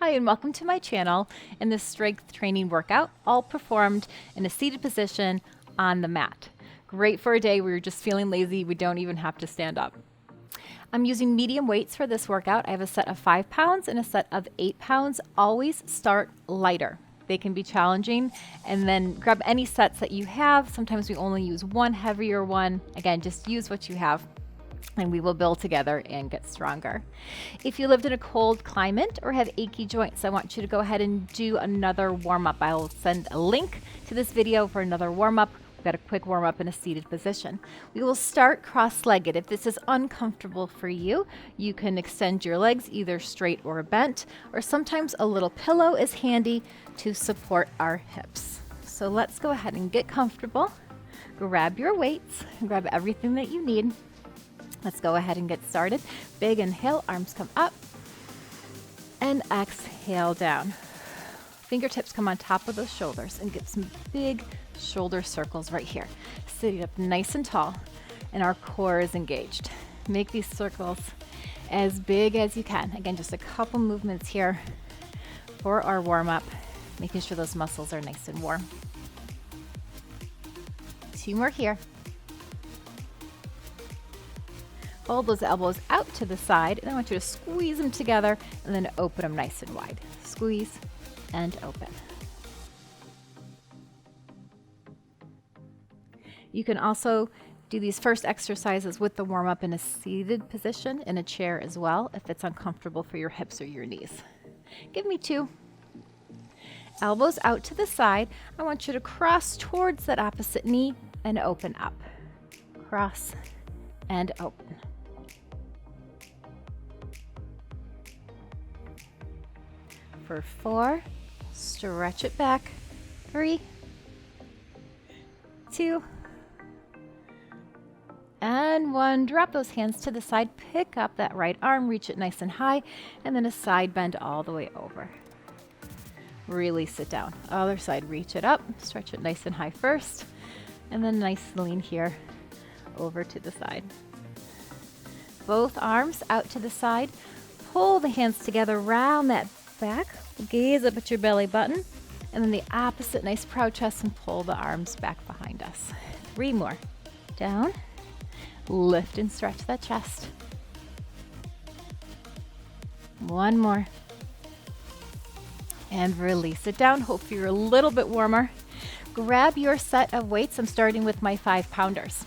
Hi and welcome to my channel and this strength training workout, all performed in a seated position on the mat. Great for a day where you're just feeling lazy, we don't even have to stand up. I'm using medium weights for this workout. I have a set of 5 pounds and a set of 8 pounds. Always start lighter. They can be challenging, and then grab any sets that you have. Sometimes we only use one heavier one. Again, just use what you have, and we will build together and get stronger. If you lived in a cold climate or have achy joints, I want you to go ahead and do another warm-up. I'll send a link to this video for another warm-up. We've got a quick warm-up in a seated position. We will start cross-legged. If this is uncomfortable for you, you can extend your legs either straight or bent, or sometimes a little pillow is handy to support our hips. So let's go ahead and get comfortable. Grab your weights, grab everything that you need. Let's go ahead and get started. Big inhale, arms come up, and exhale down. Fingertips come on top of those shoulders and get some big shoulder circles right here. Sitting up nice and tall, and our core is engaged. Make these circles as big as you can. Again, just a couple movements here for our warm-up, making sure those muscles are nice and warm. 2 more here. Fold those elbows out to the side, and I want you to squeeze them together and then open them nice and wide. Squeeze and open. You can also do these first exercises with the warm-up in a seated position in a chair as well, if it's uncomfortable for your hips or your knees. Give me 2. Elbows out to the side. I want you to cross towards that opposite knee and open up. Cross and open. For 4, stretch it back. 3, 2, and 1. Drop those hands to the side. Pick up that right arm, reach it nice and high, and then a side bend all the way over. Release it down. Other side, reach it up, stretch it nice and high first, and then nice lean here over to the side. Both arms out to the side. Pull the hands together, round that back, gaze up at your belly button, and then the opposite, nice proud chest, and pull the arms back behind us. 3 more. Down, lift and stretch that chest. 1 more. And release it down. Hope you're a little bit warmer. Grab your set of weights. I'm starting with my 5-pounders.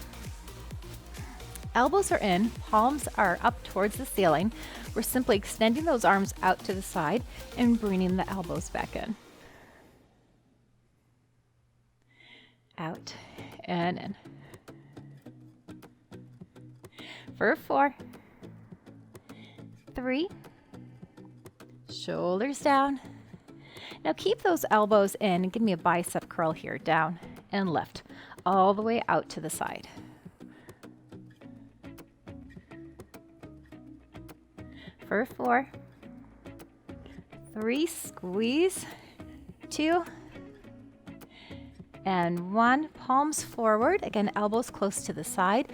Elbows are in, palms are up towards the ceiling. We're simply extending those arms out to the side and bringing the elbows back in. Out and in. For 4, 3, shoulders down. Now keep those elbows in and give me a bicep curl here, down and lift, all the way out to the side. For 4, 3, squeeze, 2, and 1. Palms forward. Again, elbows close to the side.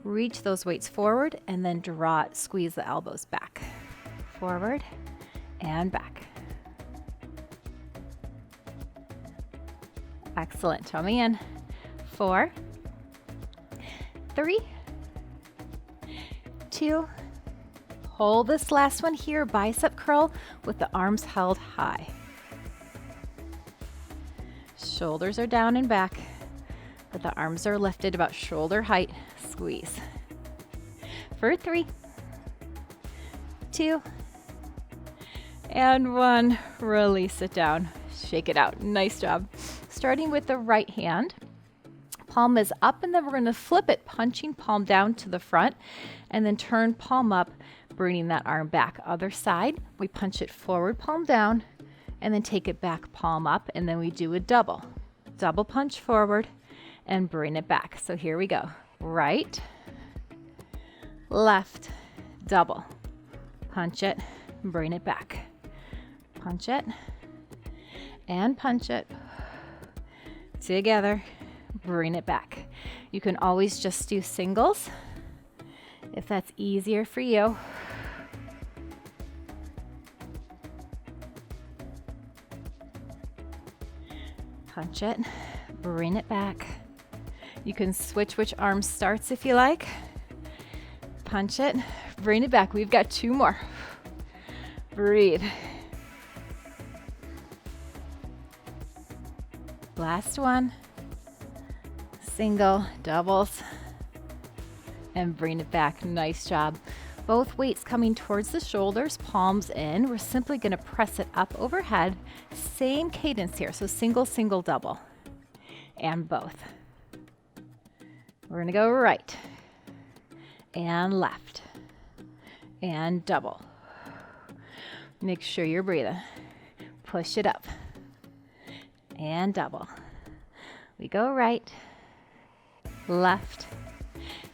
Reach those weights forward and then draw it, squeeze the elbows back. Forward and back. Excellent. Tummy in. 4, 3, 2. Hold this last one here, bicep curl with the arms held high. Shoulders are down and back, but the arms are lifted about shoulder height. Squeeze. For 3, 2, and 1. Release it down. Shake it out. Nice job. Starting with the right hand. Palm is up, and then we're going to flip it, punching palm down to the front, and then turn palm up, bringing that arm back. Other side, we punch it forward, palm down, and then take it back, palm up, and then we do a double. Double punch forward and bring it back. So here we go. Right, left, double. Punch it, bring it back. Punch it, and punch it. Together, bring it back. You can always just do singles if that's easier for you. Punch it, bring it back. You can switch which arm starts if you like. Punch it, bring it back. We've got 2 more. Breathe. Last one. Single, doubles, and bring it back. Nice job. Both weights coming towards the shoulders, palms in. We're simply going to press it up overhead. Same cadence here. So single, single, double, and both. We're going to go right and left and double. Make sure you're breathing. Push it up and double. We go right, left,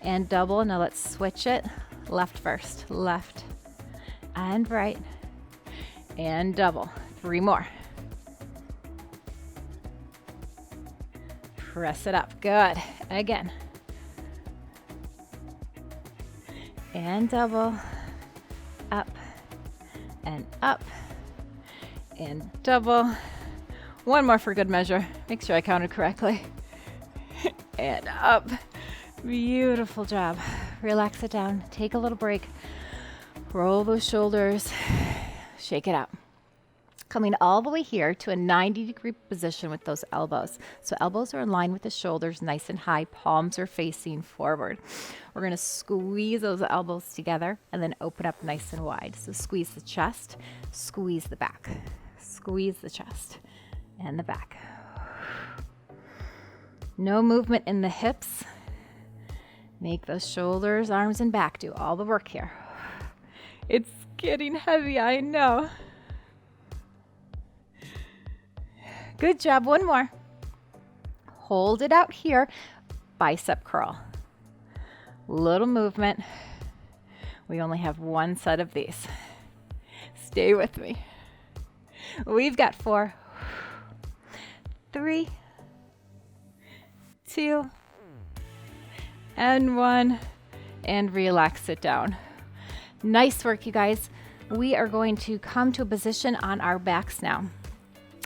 and double. Now let's switch it. Left first, left and right and double. 3 more. Press it up. Good. Again. And double. Up and up and double. 1 more for good measure. Make sure I counted correctly. And up. Beautiful job. Relax it down. Take a little break. Roll those shoulders. Shake it out. Coming all the way here to a 90-degree position with those elbows. So elbows are in line with the shoulders, nice and high. Palms are facing forward. We're going to squeeze those elbows together and then open up nice and wide. So squeeze the chest, squeeze the back, squeeze the chest and the back. No movement in the hips. Make those shoulders, arms, and back do all the work here. It's getting heavy, I know. Good job. 1 more. Hold it out here. Bicep curl. Little movement. We only have 1 set of these. Stay with me. We've got 4, 3, 2, and 1, and relax it down. Nice work, you guys. We are going to come to a position on our backs now.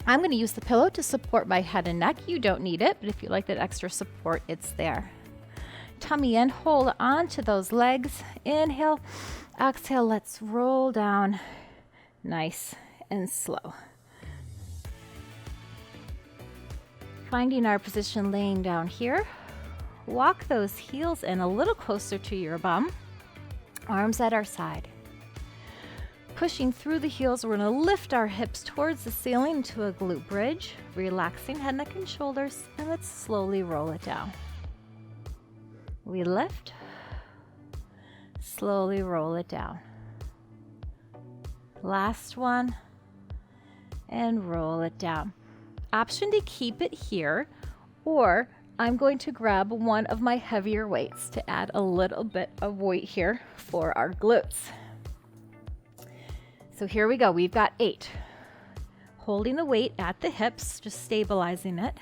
I'm going to use the pillow to support my head and neck. You don't need it, but if you like that extra support, it's there. Tummy in, hold on to those legs. Inhale, exhale, let's roll down. Nice and slow. Finding our position laying down here. Walk those heels in a little closer to your bum. Arms at our side. Pushing through the heels, we're going to lift our hips towards the ceiling into a glute bridge. Relaxing head, neck, and shoulders, and let's slowly roll it down. We lift, slowly roll it down. Last one, and roll it down. Option to keep it here, or I'm going to grab one of my heavier weights to add a little bit of weight here for our glutes. So here we go. We've got 8. Holding the weight at the hips, just stabilizing it,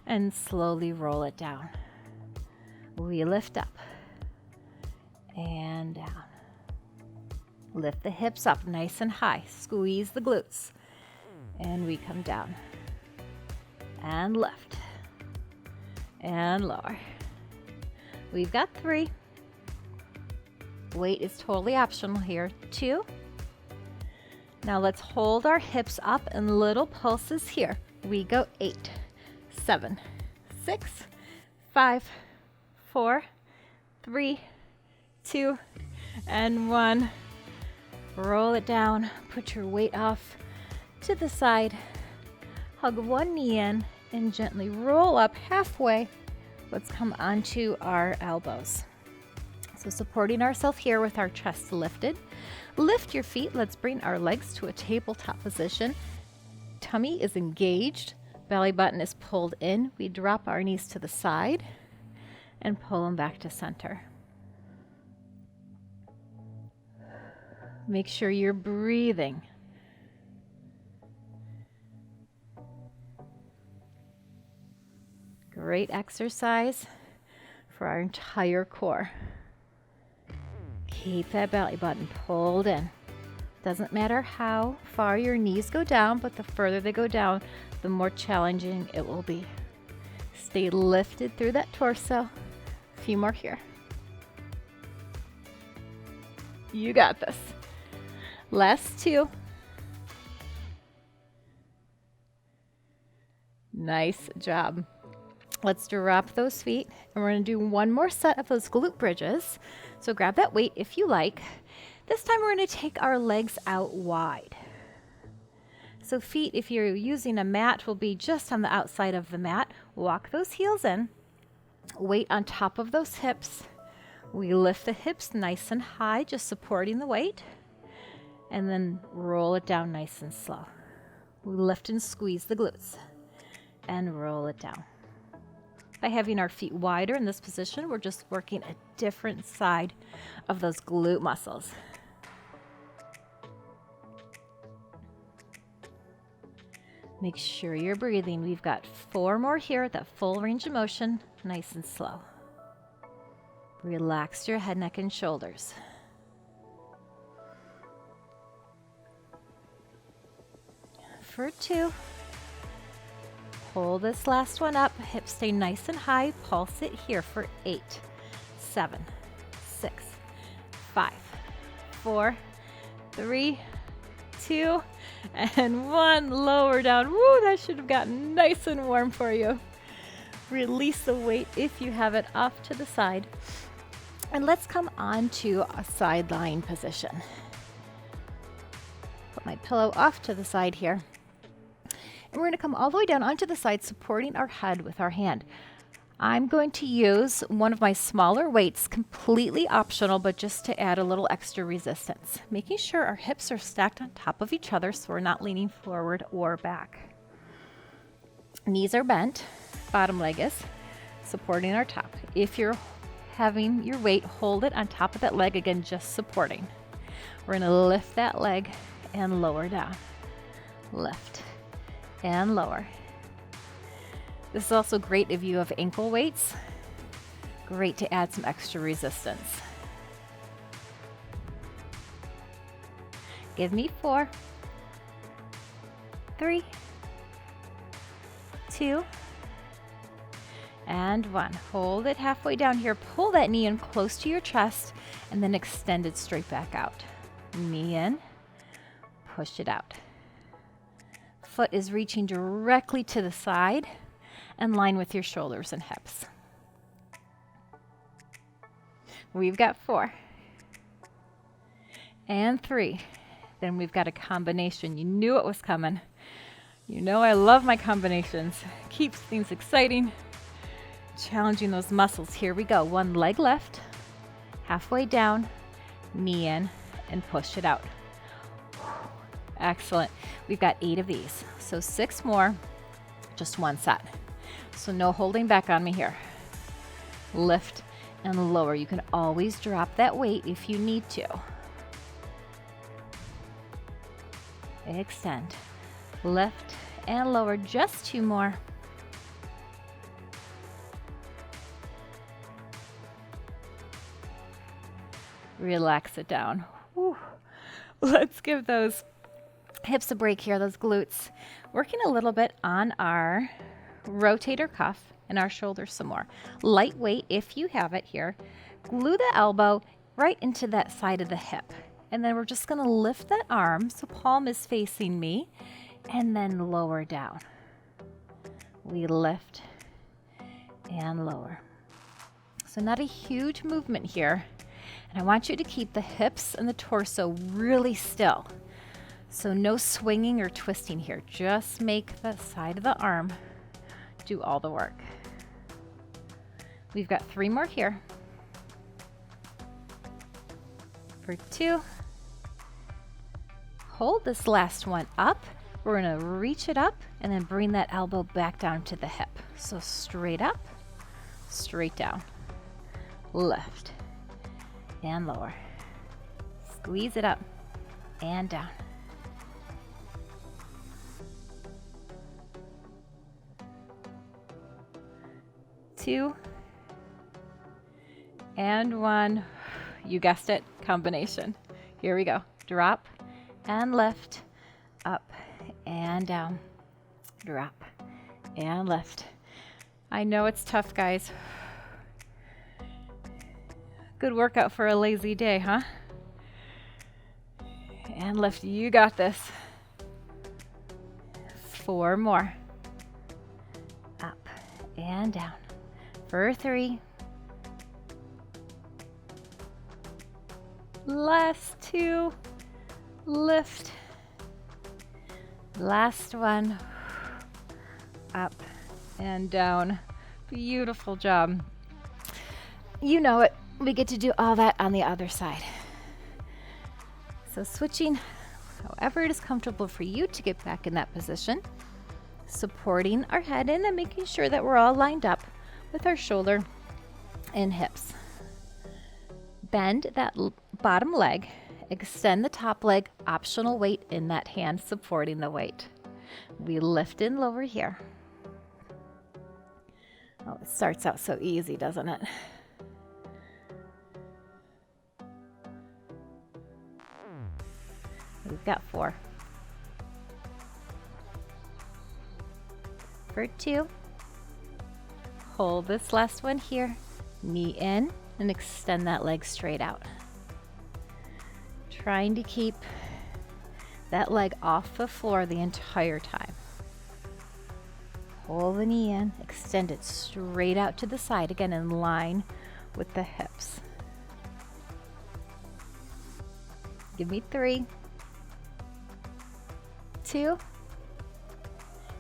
and slowly roll it down. We lift up and down. Lift the hips up nice and high. Squeeze the glutes. And we come down. And lift. And lower. We've got 3. Weight is totally optional here. 2. Now let's hold our hips up in little pulses here. We go 8, 7, 6, 5, 4, 3, 2, and 1. Roll it down. Put your weight off to the side. Hug one knee in and gently roll up halfway. Let's come onto our elbows. So supporting ourselves here with our chest lifted. Lift your feet. Let's bring our legs to a tabletop position. Tummy is engaged. Belly button is pulled in. We drop our knees to the side and pull them back to center. Make sure you're breathing. Great exercise for our entire core. Keep that belly button pulled in. Doesn't matter how far your knees go down, but the further they go down, the more challenging it will be. Stay lifted through that torso. A few more here. You got this. Last 2. Nice job. Let's drop those feet, and we're going to do one more set of those glute bridges. So grab that weight if you like. This time we're going to take our legs out wide. So feet, if you're using a mat, will be just on the outside of the mat. Walk those heels in. Weight on top of those hips. We lift the hips nice and high, just supporting the weight. And then roll it down nice and slow. We lift and squeeze the glutes. And roll it down. By having our feet wider in this position, we're just working a different side of those glute muscles. Make sure you're breathing. We've got 4 more here at that full range of motion, nice and slow. Relax your head, neck, and shoulders. For 2. Pull this last one up. Hips stay nice and high. Pulse it here for 8, 7, 6, 5, 4, 3, 2, and 1. Lower down. Woo, that should have gotten nice and warm for you. Release the weight if you have it off to the side. And let's come on to a side lying position. Put my pillow off to the side here. And we're going to come all the way down onto the side, supporting our head with our hand. I'm going to use one of my smaller weights, completely optional, but just to add a little extra resistance. Making sure our hips are stacked on top of each other so we're not leaning forward or back. Knees are bent, bottom leg is supporting our top. If you're having your weight, hold it on top of that leg, again, just supporting. We're going to lift that leg and lower down. Lift and lower. This is also great if you have ankle weights. Great to add some extra resistance. Give me 4, 3, 2, and 1. Hold it halfway down here. Pull that knee in close to your chest and then extend it straight back out. Knee in, push it out. Foot is reaching directly to the side and line with your shoulders and hips. We've got 4 and 3. Then we've got a combination. You knew it was coming. You know I love my combinations. Keeps things exciting. Challenging those muscles. Here we go. 1 leg left, halfway down, knee in, and push it out. Excellent. We've got 8 of these. So 6 more, just 1 set. So no holding back on me here. Lift and lower. You can always drop that weight if you need to. Extend. Lift and lower. Just 2 more. Relax it down. Whew. Let's give those hips a break here, those glutes. Working a little bit on our rotator cuff and our shoulders some more. Lightweight if you have it here. Glue the elbow right into that side of the hip. And then we're just going to lift that arm so palm is facing me and then lower down. We lift and lower. So not a huge movement here. And I want you to keep the hips and the torso really still. So no swinging or twisting here. Just make the side of the arm do all the work. We've got 3 more here. For 2. Hold this last one up. We're going to reach it up and then bring that elbow back down to the hip. So straight up, straight down. Lift and lower. Squeeze it up and down. Two and 1. You guessed it, combination. Here we go. Drop and lift, up and down. drop, and lift. I know it's tough, guys. Good workout for a lazy day, huh? And lift. You got this. 4 more. Up and down. For 3. Last 2. Lift. Last 1. Up and down. Beautiful job. You know it. We get to do all that on the other side. So switching however it is comfortable for you to get back in that position, supporting our head in and making sure that we're all lined up with our shoulder and hips. Bend that bottom leg, extend the top leg, optional weight in that hand supporting the weight. We lift and lower here. Oh, it starts out so easy, doesn't it? We've got 4. For 2. Hold this last one here. Knee in and extend that leg straight out. Trying to keep that leg off the floor the entire time. Pull the knee in, extend it straight out to the side, again in line with the hips. Give me 3, 2.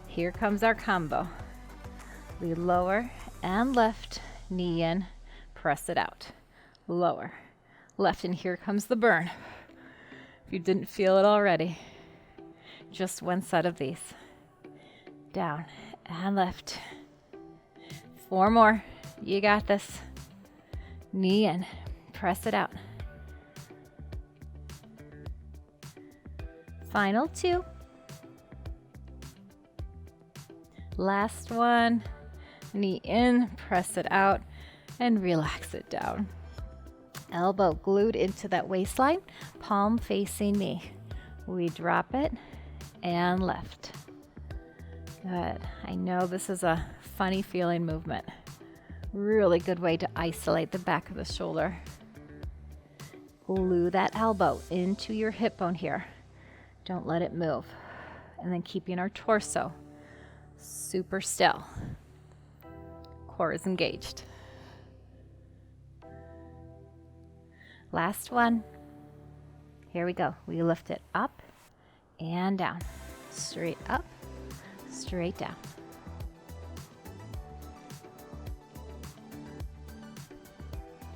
Here comes our combo. We lower and lift, knee in, press it out. Lower, left, and here comes the burn. If you didn't feel it already, just 1 set of these. Down and lift. 4 more. You got this. Knee in, press it out. Final 2. Last one. Knee in, press it out, and relax it down. Elbow glued into that waistline, palm facing me. We drop it and lift. Good. I know this is a funny feeling movement. Really good way to isolate the back of the shoulder. Glue that elbow into your hip bone here. Don't let it move. And then keeping our torso super still. Core is engaged. Last one. Here we go. We lift it up and down. Straight up, straight down.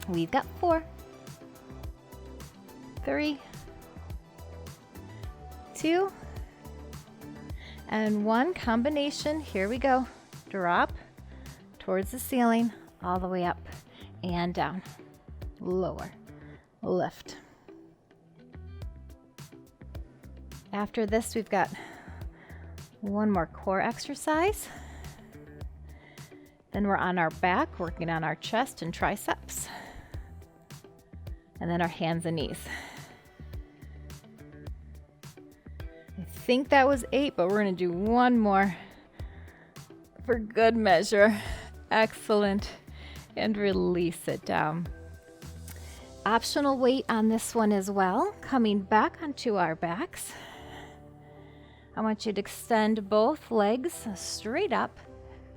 We've got 4, 3, 2, and 1 combination. Here we go. Drop towards the ceiling, all the way up and down. Lower, lift. After this, we've got 1 more core exercise. Then we're on our back, working on our chest and triceps. And then our hands and knees. I think that was 8, but we're going to do 1 more for good measure. Excellent. And release it down. Optional weight on this one as well. Coming back onto our backs. I want you to extend both legs straight up.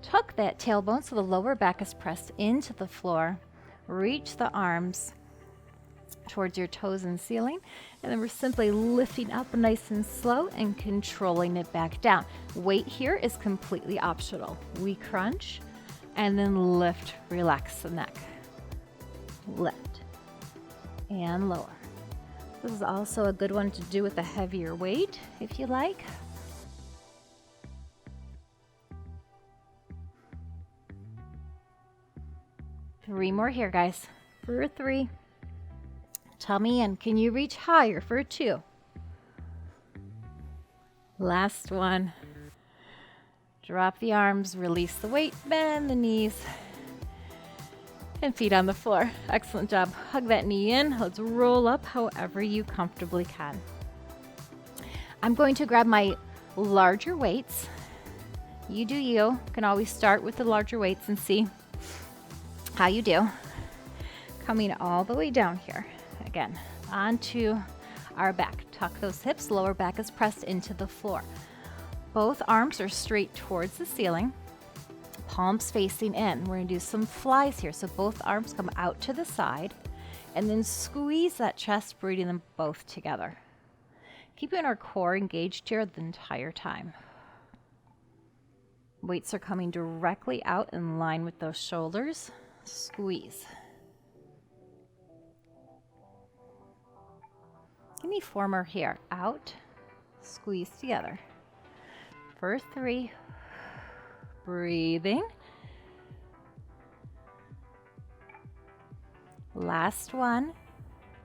Tuck that tailbone so the lower back is pressed into the floor. Reach the arms towards your toes and ceiling. And then we're simply lifting up nice and slow and controlling it back down. Weight here is completely optional. We crunch and then lift, relax the neck. Lift and lower. This is also a good one to do with a heavier weight if you like. Three more here, guys. For 3. Tummy in. Can you reach higher for 2? Last one. Drop the arms, release the weight, bend the knees, and feet on the floor. Excellent job. Hug that knee in. Let's roll up however you comfortably can. I'm going to grab my larger weights You do you. Can always start with the larger weights and see how you do. Coming all the way down here. Again, onto our back. Tuck those hips, lower back is pressed into the floor. Both arms are straight towards the ceiling. Palms facing in. We're going to do some flies here. So both arms come out to the side and then squeeze that chest, bringing them both together. Keeping our core engaged here the entire time. Weights are coming directly out in line with those shoulders. Squeeze. Give me 4 more here. Out, squeeze together. For 3. Breathing. Last one.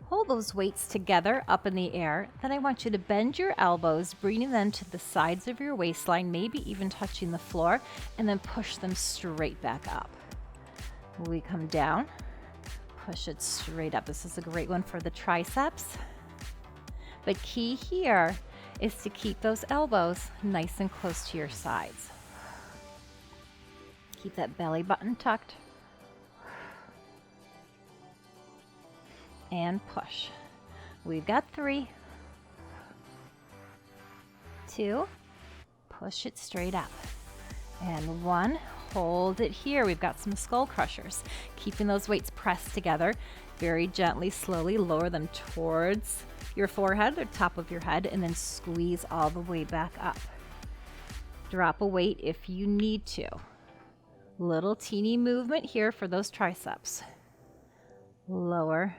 Hold those weights together up in the air. Then I want you to bend your elbows, bringing them to the sides of your waistline, maybe even touching the floor, and then push them straight back up. We come down, push it straight up. This is a great one for the triceps. But key here is to keep those elbows nice and close to your sides. Keep that belly button tucked. And push. We've got 3, 2, push it straight up. And 1, hold it here. We've got some skull crushers. Keeping those weights pressed together, very gently, slowly lower them towards your forehead or top of your head, and then squeeze all the way back up. Drop a weight if you need to. Little teeny movement here for those triceps. Lower,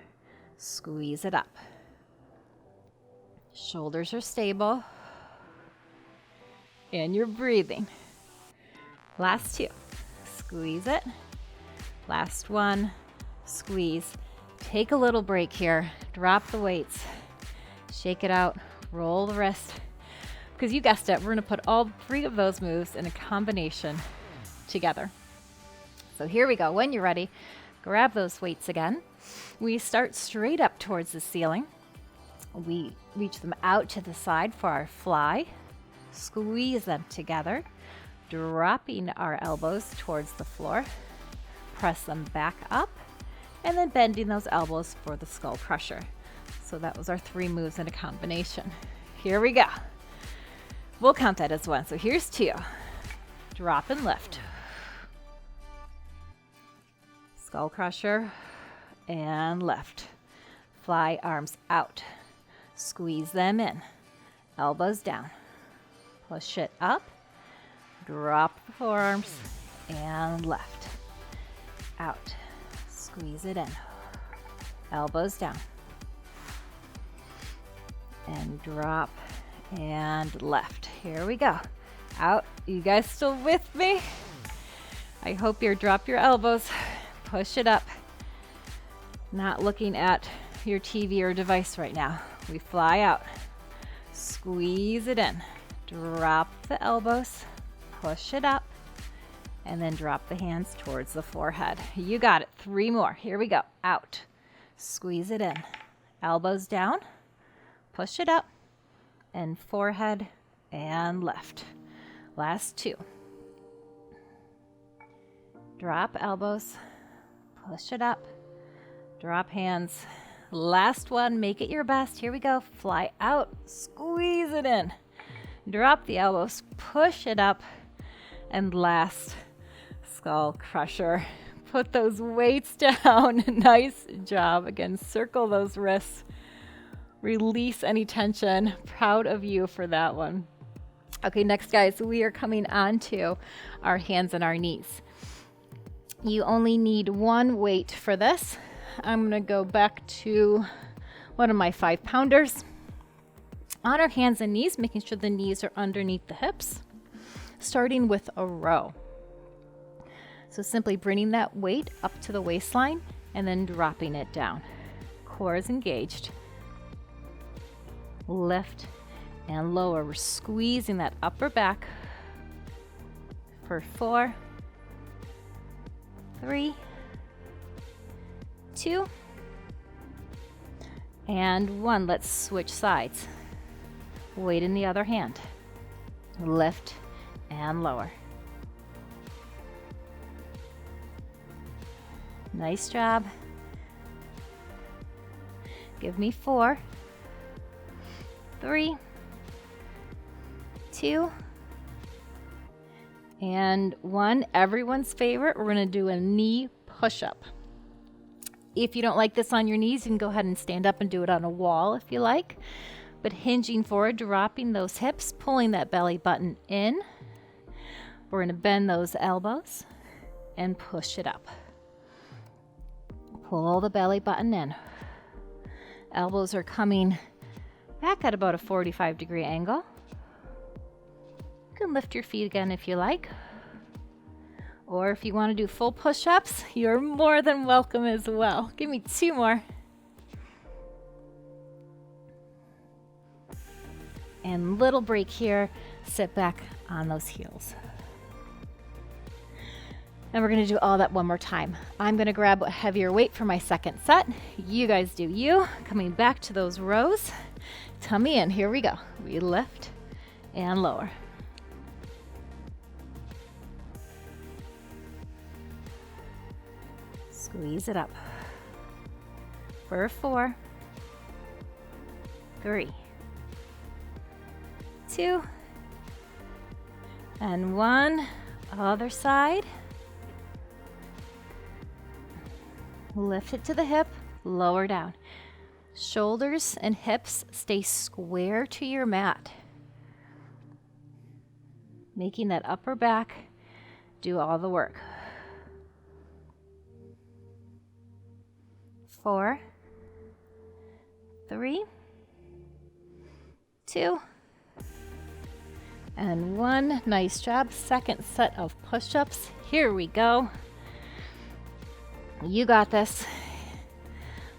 squeeze it up. Shoulders are stable. And you're breathing. Last 2. Squeeze it. Last 1. Squeeze. Take a little break here. Drop the weights. Shake it out. Roll the wrist. Because you guessed it, we're going to put all 3 of those moves in a combination together. So here we go. When you're ready, grab those weights again. We start straight up towards the ceiling. We reach them out to the side for our fly. Squeeze them together, dropping our elbows towards the floor. Press them back up, and then bending those elbows for the skull crusher. So that was our 3 moves in a combination. Here we go. We'll count that as 1. So here's 2. Drop and lift. Skull crusher and lift. Fly arms out. Squeeze them in. Elbows down. Push it up. Drop the forearms and left. Out. Squeeze it in. Elbows down. And drop and left. Here we go. Out. You guys still with me? I hope you drop your elbows. Push it up. Not looking at your TV or device right now. We fly out. Squeeze it in. Drop the elbows. Push it up. And then drop the hands towards the forehead. You got it. 3 more. Here we go. Out. Squeeze it in. Elbows down. Push it up. And forehead and left. Last 2. Drop elbows. Push it up. Drop hands. Last 1. Make it your best. Here we go. Fly out. Squeeze it in. Drop the elbows. Push it up. And last, skull crusher. Put those weights down. Nice job. Again, circle those wrists. Release any tension. Proud of you for that one. Okay, next, guys, we are coming on to our hands and our knees. You only need 1 weight for this. I'm going to go back to one of my 5-pounders. On our hands and knees, making sure the knees are underneath the hips, starting with a row. So simply bringing that weight up to the waistline and then dropping it down. Core is engaged. Lift and lower. We're squeezing that upper back for 4, 3, 2, and 1. Let's switch sides. Weight in the other hand. Lift and lower. Nice job. Give me 4, 3, 2, and 1. Everyone's favorite, we're gonna do a knee push-up. If you don't like this on your knees, you can go ahead and stand up and do it on a wall if you like. But hinging forward, dropping those hips, pulling that belly button in. We're gonna bend those elbows and push it up. Pull the belly button in. Elbows are coming back at about a 45-degree angle. You can lift your feet again if you like. Or if you want to do full push-ups, you're more than welcome as well. Give me 2 more. And little break here. Sit back on those heels. And we're going to do all that one more time. I'm going to grab a heavier weight for my second set. You guys do you. Coming back to those rows. Tummy in. Here we go. We lift and lower. Squeeze it up. For 4, 3, 2, and 1. Other side. Lift it to the hip, lower down. Shoulders and hips stay square to your mat. Making that upper back do all the work. 4, 3, 2, and 1. Nice job. Second set of push-ups. Here we go. You got this.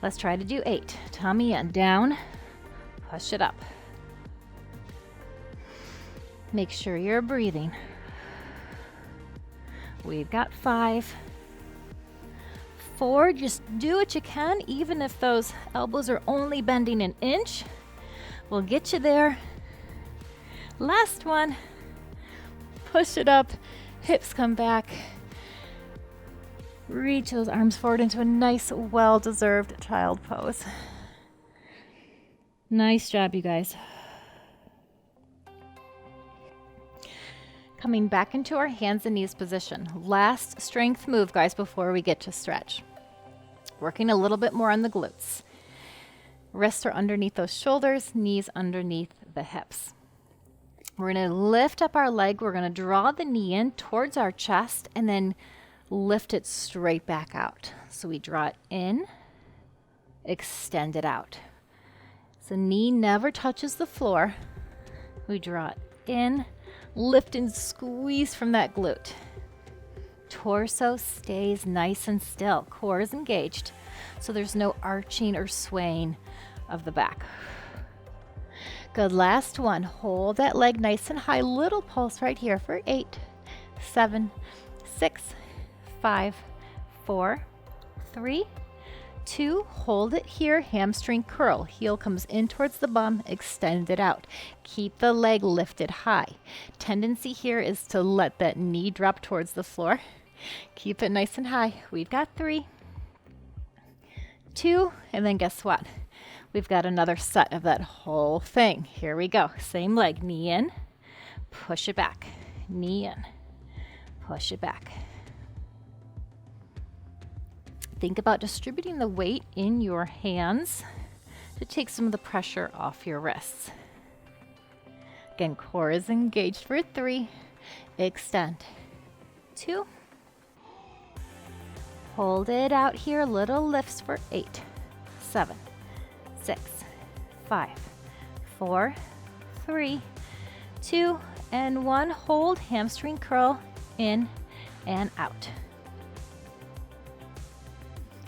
Let's try to do 8. Tummy in, down, push it up. Make sure you're breathing. We've got 5, 4. Just do what you can, even if those elbows are only bending an inch. We'll get you there. Last one. Push it up, hips come back. Reach those arms forward into a nice, well-deserved child pose. Nice job, you guys. Coming back into our hands and knees position. Last strength move, guys, before we get to stretch. Working a little bit more on the glutes. Wrists are underneath those shoulders, knees underneath the hips. We're going to lift up our leg. We're going to draw the knee in towards our chest and then lift it straight back out. So we draw it in, extend it out. So knee never touches the floor. We draw it in, lift and squeeze from that glute. Torso stays nice and still. Core is engaged, so there's no arching or swaying of the back. Good, last one. Hold that leg nice and high. Little pulse right here for 8, 7, 6, 5, 4, 3, 2. Hold it here. Hamstring curl. Heel comes in towards the bum. Extend it out. Keep the leg lifted high. Tendency here is to let that knee drop towards the floor. Keep it nice and high. We've got 3, 2, and then guess what? We've got another set of that whole thing. Here we go. Same leg. Knee in. Push it back. Knee in. Push it back. Think about distributing the weight in your hands to take some of the pressure off your wrists. Again, core is engaged for 3. Extend. 2. Hold it out here. Little lifts for 8, 7, 6, 5, 4, 3, 2, and 1. Hold. Hamstring curl in and out.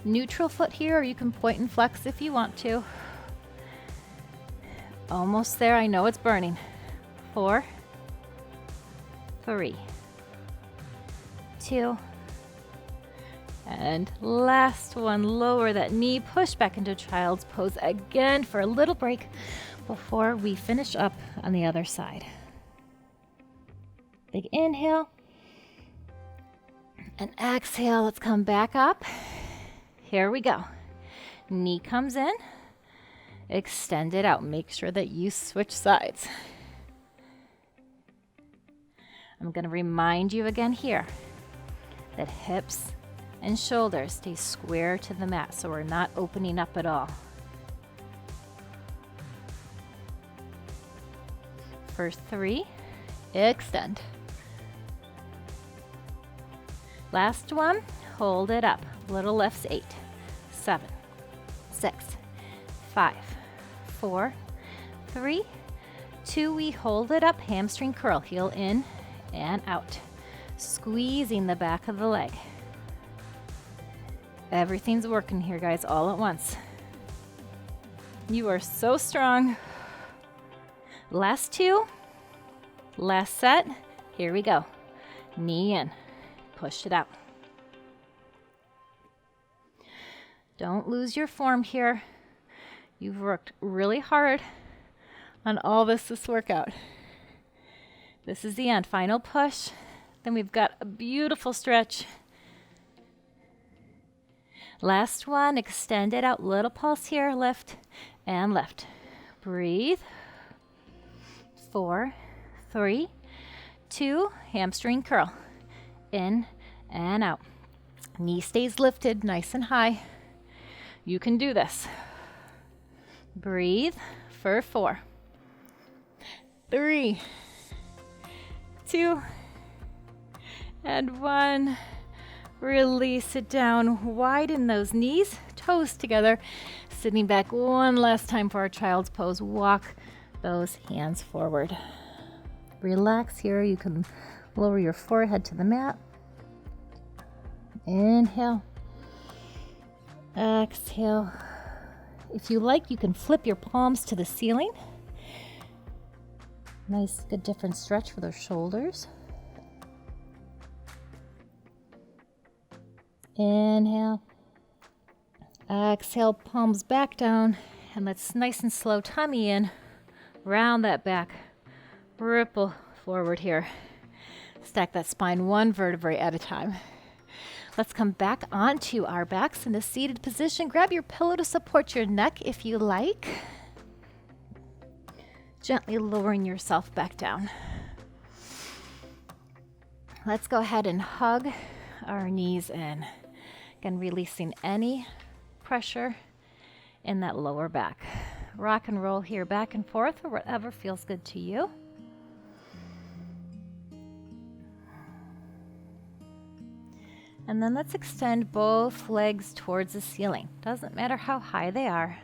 Neutral foot here, or you can point and flex if you want to. Almost there. I know it's burning. 4, 3, 2, and last one. Lower that knee, push back into child's pose again for a little break before we finish up on the other side. Big inhale and exhale. Let's come back up Here we go. Knee comes in, extend it out. Make sure that you switch sides. I'm going to remind you again here that hips and shoulders stay square to the mat, so we're not opening up at all. First 3, extend. Last one, hold it up. Little lifts, 8, 7, 6, 5, 4, 3, 2. We hold it up, hamstring curl, heel in and out. Squeezing the back of the leg. Everything's working here, guys, all at once. You are so strong. Last 2, last set. Here we go. Knee in, push it out. Don't lose your form here. You've worked really hard on all this workout. This is the end, final push. Then we've got a beautiful stretch. Last one, extend it out, little pulse here, lift and lift. Breathe. 4, 3, 2, hamstring curl. In and out. Knee stays lifted, nice and high. You can do this. Breathe for 4, 3, 2, and 1. Release it down. Widen those knees, toes together. Sitting back one last time for our child's pose. Walk those hands forward. Relax here. You can lower your forehead to the mat. Inhale. Exhale. If you like, you can flip your palms to the ceiling. Nice, good, different stretch for those shoulders. Inhale. Exhale, palms back down. And let's nice and slow tummy in. Round that back. Ripple forward here. Stack that spine one vertebrae at a time. Let's come back onto our backs in a seated position. Grab your pillow to support your neck if you like. Gently lowering yourself back down. Let's go ahead and hug our knees in. Again, releasing any pressure in that lower back. Rock and roll here back and forth or whatever feels good to you. And then let's extend both legs towards the ceiling. Doesn't matter how high they are.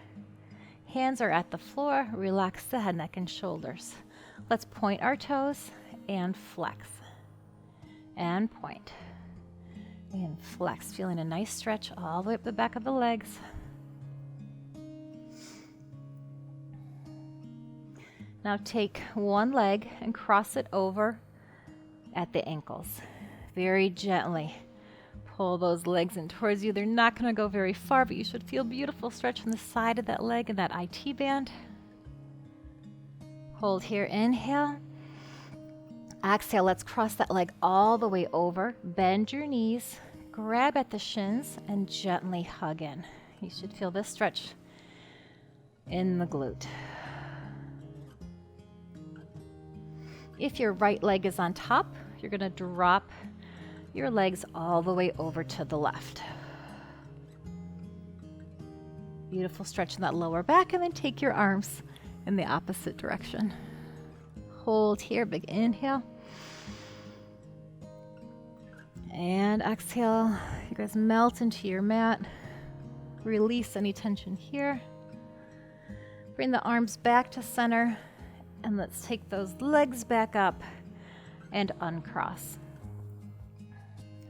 Hands are at the floor. Relax the head, neck, and shoulders. Let's point our toes and flex. And point. And flex. Feeling a nice stretch all the way up the back of the legs. Now take one leg and cross it over at the ankles. Very gently. Pull those legs in towards you. They're not going to go very far, but you should feel beautiful stretch on the side of that leg and that IT band. Hold here, inhale. Exhale, let's cross that leg all the way over. Bend your knees, grab at the shins, and gently hug in. You should feel this stretch in the glute. If your right leg is on top, you're going to drop your legs all the way over to the left. Beautiful stretch in that lower back, and then take your arms in the opposite direction. Hold here, big inhale. And exhale. You guys melt into your mat. Release any tension here. Bring the arms back to center, and let's take those legs back up and uncross.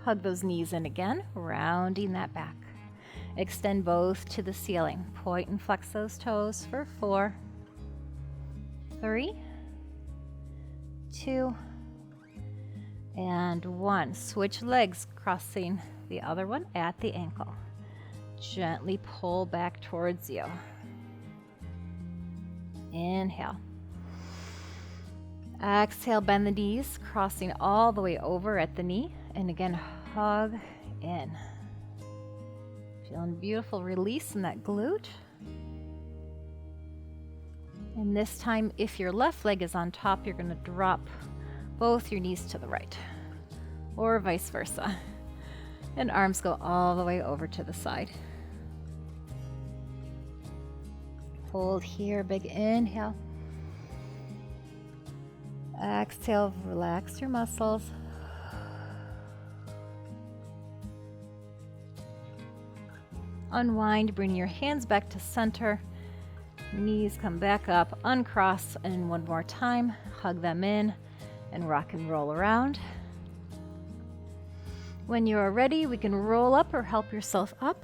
Hug those knees in again, rounding that back. Extend both to the ceiling. Point and flex those toes for 4, 3, 2, and 1. Switch legs, crossing the other one at the ankle. Gently pull back towards you. Inhale. Exhale, bend the knees, crossing all the way over at the knee. And again, hug in. Feeling beautiful release in that glute. And this time, if your left leg is on top, you're going to drop both your knees to the right, or vice versa. And arms go all the way over to the side. Hold here, big inhale. Exhale, relax your muscles. Unwind, bring your hands back to center. Knees come back up, uncross, and one more time, hug them in and rock and roll around. When you are ready, we can roll up or help yourself up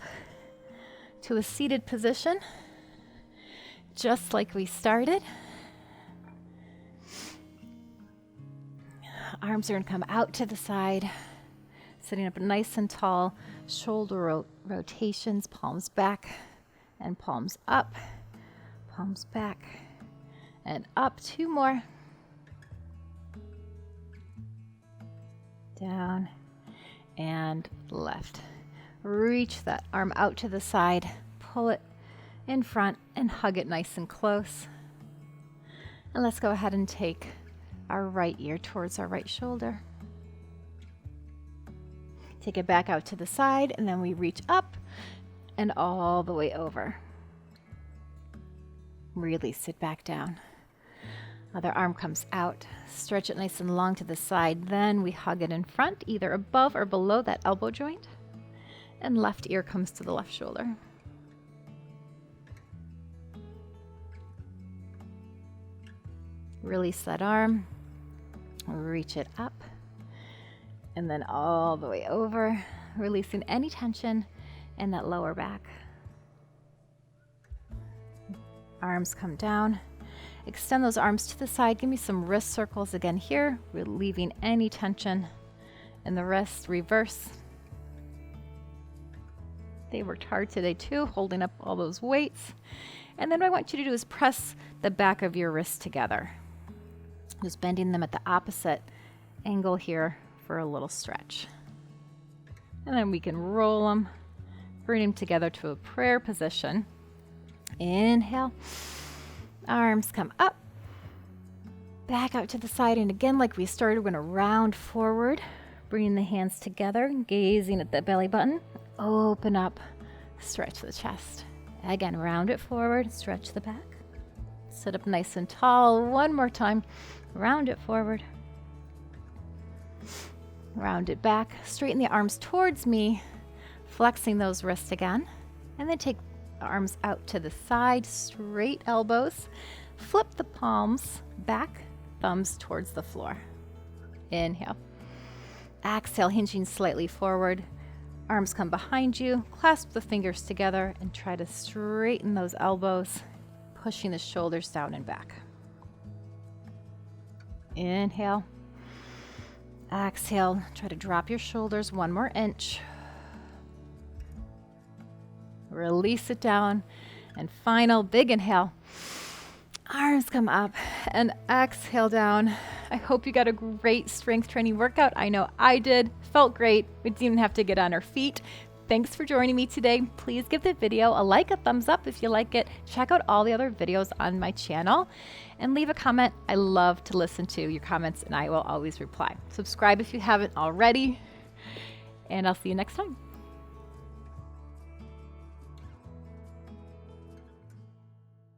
to a seated position, just like we started. Arms are going to come out to the side, sitting up nice and tall, shoulder rotations, palms back and palms up, palms back and up. 2 more. Down and left. Reach that arm out to the side, pull it in front and hug it nice and close. And let's go ahead and take our right ear towards our right shoulder. Take it back out to the side, and then we reach up and all the way over. Release it back down. Other arm comes out. Stretch it nice and long to the side. Then we hug it in front, either above or below that elbow joint. And left ear comes to the left shoulder. Release that arm. Reach it up. And then all the way over, releasing any tension in that lower back. Arms come down. Extend those arms to the side. Give me some wrist circles again here, relieving any tension in the wrist. Reverse. They worked hard today too, holding up all those weights. And then what I want you to do is press the back of your wrists together. Just bending them at the opposite angle here for a little stretch. And then we can roll them, bring them together to a prayer position. Inhale. Arms come up, back out to the side, and again, like we started, we're going to round forward, bringing the hands together, gazing at the belly button, open up, stretch the chest. Again, round it forward, stretch the back, sit up nice and tall. One more time, round it forward, round it back, straighten the arms towards me, flexing those wrists again, and then take arms out to the side, straight elbows. Flip the palms back, thumbs towards the floor. Inhale. Exhale, hinging slightly forward. Arms come behind you. Clasp the fingers together and try to straighten those elbows, pushing the shoulders down and back. Inhale. Exhale. Try to drop your shoulders 1 more inch. Release it down. And final big inhale. Arms come up and exhale down. I hope you got a great strength training workout. I know I did. Felt great. We didn't even have to get on our feet. Thanks for joining me today. Please give the video a like, a thumbs up if you like it. Check out all the other videos on my channel and leave a comment. I love to listen to your comments and I will always reply. Subscribe if you haven't already, and I'll see you next time.